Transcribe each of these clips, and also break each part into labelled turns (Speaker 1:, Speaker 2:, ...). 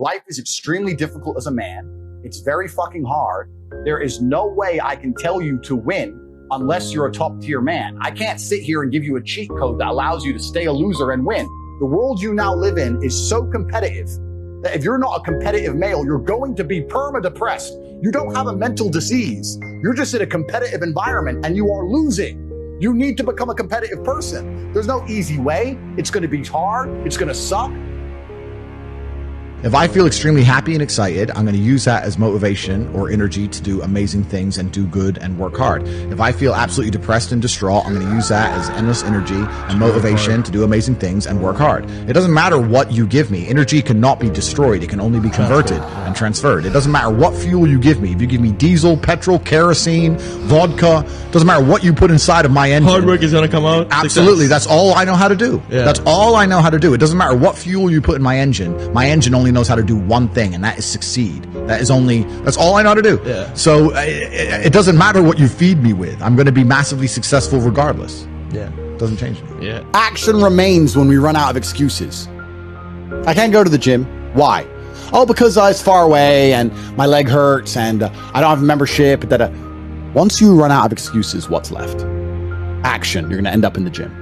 Speaker 1: Life is extremely difficult as a man. It's very fucking hard. There is no way I can tell you to win unless you're a top tier man. I can't sit here and give you a cheat code that allows you to stay a loser and win. The world you now live in is so competitive that if you're not a competitive male, you're going to be perma-depressed. You don't have a mental disease. You're just in a competitive environment and you are losing. You need to become a competitive person. There's no easy way. It's going to be hard. It's going to suck.
Speaker 2: If I feel extremely happy and excited, I'm going to use that as motivation or energy to do amazing things and do good and work hard. If I feel absolutely depressed and distraught, I'm going to use that as endless energy and motivation to do amazing things and work hard. It doesn't matter what you give me. Energy cannot be destroyed. It can only be converted and transferred. It doesn't matter what fuel you give me. If you give me diesel, petrol, kerosene, vodka, doesn't matter what you put inside of my engine.
Speaker 3: Hard work is going to come out.
Speaker 2: Absolutely. That's all I know how to do. Yeah. That's all I know how to do. It doesn't matter what fuel you put in my engine. My engine only knows how to do one thing, and that is succeed. That's all I know how to do. Yeah. So it doesn't matter what you feed me with. I'm going to be massively successful regardless. Yeah. Doesn't change me.
Speaker 3: Yeah.
Speaker 1: Action remains when we run out of excuses. I can't go to the gym. Why? Oh, because it's far away and my leg hurts and I don't have a membership. Once you run out of excuses, what's left? Action. You're going to end up in the gym.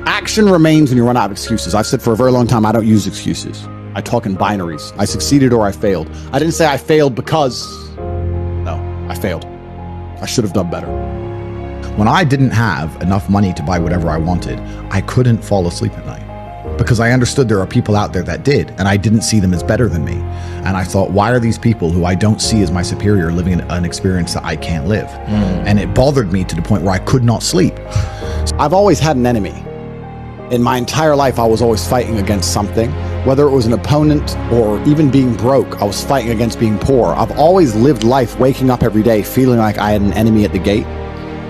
Speaker 1: Action remains when you run out of excuses. I've said for a very long time, I don't use excuses. I talk in binaries. I succeeded or I failed. I didn't say I failed because... No, I failed. I should have done better.
Speaker 2: When I didn't have enough money to buy whatever I wanted, I couldn't fall asleep at night. Because I understood there are people out there that did, and I didn't see them as better than me. And I thought, why are these people who I don't see as my superior living an experience that I can't live? And it bothered me to the point where I could not sleep.
Speaker 1: I've always had an enemy. In my entire life, I was always fighting against something. Whether it was an opponent or even being broke, I was fighting against being poor. I've always lived life waking up every day feeling like I had an enemy at the gate.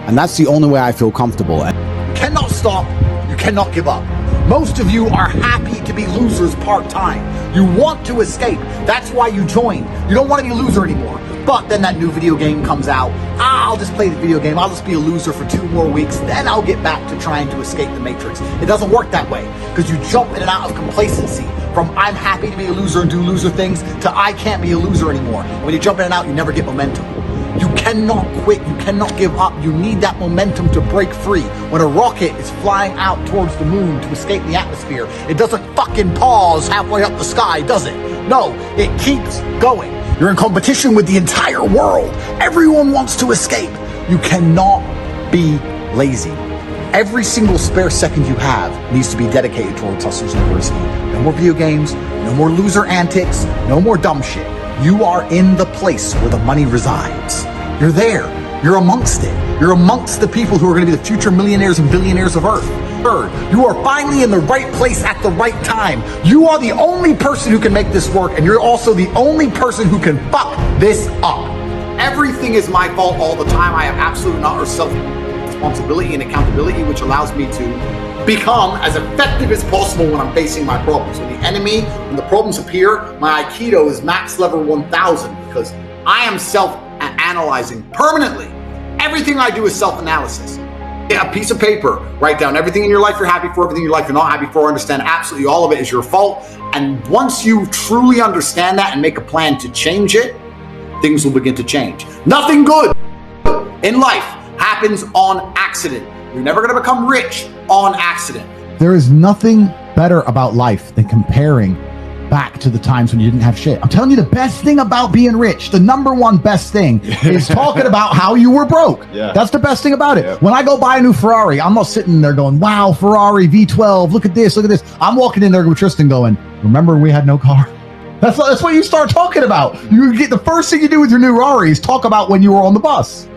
Speaker 1: And that's the only way I feel comfortable. You cannot stop. You cannot give up. Most of you are happy to be losers part-time. You want to escape. That's why you joined. You don't want to be a loser anymore. But then that new video game comes out. I'll just play the video game. I'll just be a loser for 2 more weeks. Then I'll get back to trying to escape the matrix. It doesn't work that way because you jump in and out of complacency from I'm happy to be a loser and do loser things to I can't be a loser anymore. And when you jump in and out, you never get momentum. You cannot quit. You cannot give up. You need that momentum to break free. When a rocket is flying out towards the moon to escape the atmosphere, it doesn't fucking pause halfway up the sky, does it? No, it keeps going. You're in competition with the entire world. Everyone wants to escape. You cannot be lazy. Every single spare second you have needs to be dedicated towards Hustlers University. No more video games, no more loser antics, no more dumb shit. You are in the place where the money resides. You're there. You're amongst it. You're amongst the people who are going to be the future millionaires and billionaires of Earth. Third, you are finally in the right place at the right time. You are the only person who can make this work, and you're also the only person who can fuck this up. Everything is my fault all the time. I have absolutely not self-responsibility and accountability, which allows me to become as effective as possible when I'm facing my problems. When the problems appear, my Aikido is max level 1000 because I am self-analyzing permanently. Everything I do is self-analysis. Get a piece of paper, write down everything in your life you're happy for, everything in your life you're not happy for, understand absolutely all of it is your fault. And once you truly understand that and make a plan to change it, things will begin to change. Nothing good in life happens on accident. You're never going to become rich on accident.
Speaker 4: There is nothing better about life than comparing back to the times when you didn't have shit. I'm telling you, the best thing about being rich, the number one best thing is talking about how you were broke. Yeah. That's the best thing about it. Yeah. When I go buy a new Ferrari, I'm not sitting there going, wow, Ferrari V12, look at this, look at this. I'm walking in there with Tristan going, remember we had no car? That's what you start talking about. You get the first thing you do with your new Ferrari is talk about when you were on the bus.